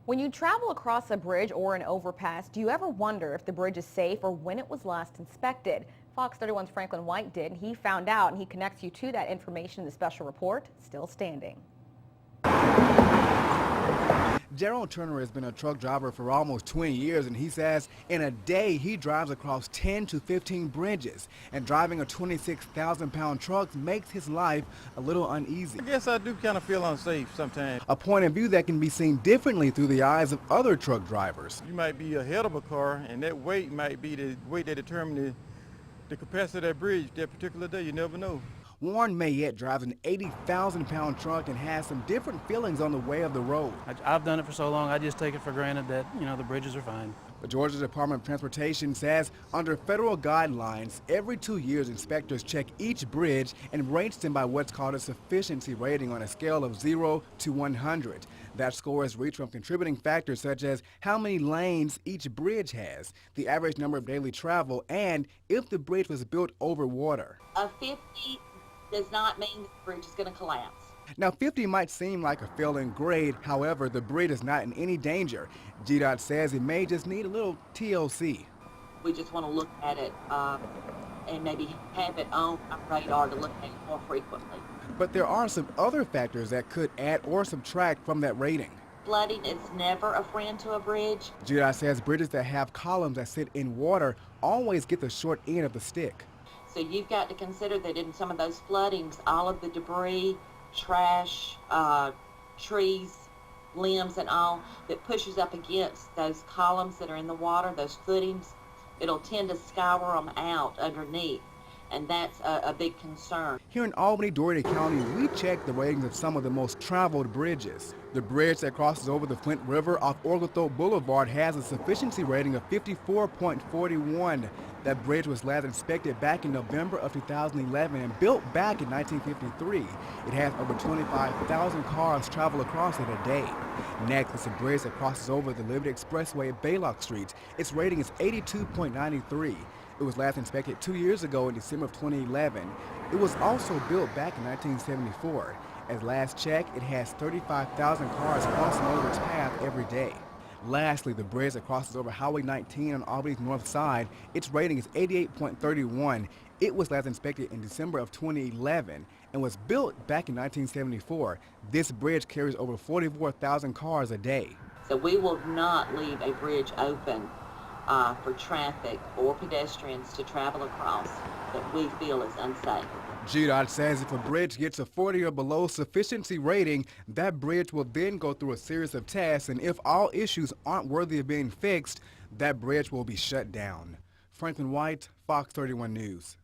When you travel across a bridge or an overpass, do you ever wonder if the bridge is safe or when it was last inspected? Fox 31's Franklin White did. He found out, and he connects you to that information in the special report, Still Standing. Gerald Turner has been a truck driver for almost 20 years, and he says in a day he drives across 10 to 15 bridges, and driving a 26,000-pound truck makes his life a little uneasy. I guess I do kind of feel unsafe sometimes. A point of view that can be seen differently through the eyes of other truck drivers. You might be ahead of a car, and that weight might be the weight that determines the capacity of that bridge that particular day. You never know. Warren Mayette drives an 80,000-pound truck and has some different feelings on the way of the road. I've done it for so long, I just take it for granted that, the bridges are fine. The Georgia Department of Transportation says under federal guidelines, every 2 years inspectors check each bridge and rate them by what's called a sufficiency rating on a scale of 0 to 100. That score is reached from contributing factors such as how many lanes each bridge has, the average number of daily travel, and if the bridge was built over water. A 50 does not mean the bridge is going to collapse. Now, 50 might seem like a failing grade. However, the bridge is not in any danger. GDOT says it may just need a little TLC. We just want to look at it and maybe have it on our radar to look at it more frequently. But there are some other factors that could add or subtract from that rating. Flooding is never a friend to a bridge. GDOT says bridges that have columns that sit in water always get the short end of the stick. So you've got to consider that in some of those floodings, all of the debris, trash, trees, limbs and all that pushes up against those columns that are in the water, those footings, it'll tend to scour them out underneath. And that's a big concern. Here in Albany, Dougherty County, we check the ratings of some of the most traveled bridges. The bridge that crosses over the Flint River off Oglethorpe Boulevard has a sufficiency rating of 54.41. That bridge was last inspected back in November of 2011 and built back in 1953. It has over 25,000 cars travel across it a day. Next is a bridge that crosses over the Liberty Expressway at Baylock Street. Its rating is 82.93. It was last inspected 2 years ago in December of 2011. It was also built back in 1974. At last check, it has 35,000 cars crossing over its path every day. Lastly, the bridge that crosses over Highway 19 on Albany's north side, its rating is 88.31. It was last inspected in December of 2011 and was built back in 1974. This bridge carries over 44,000 cars a day. So we will not leave a bridge open for traffic or pedestrians to travel across that we feel is unsafe. GDOT says if a bridge gets a 40 or below sufficiency rating, that bridge will then go through a series of tests, and if all issues aren't worthy of being fixed, that bridge will be shut down. Franklin White, Fox 31 News.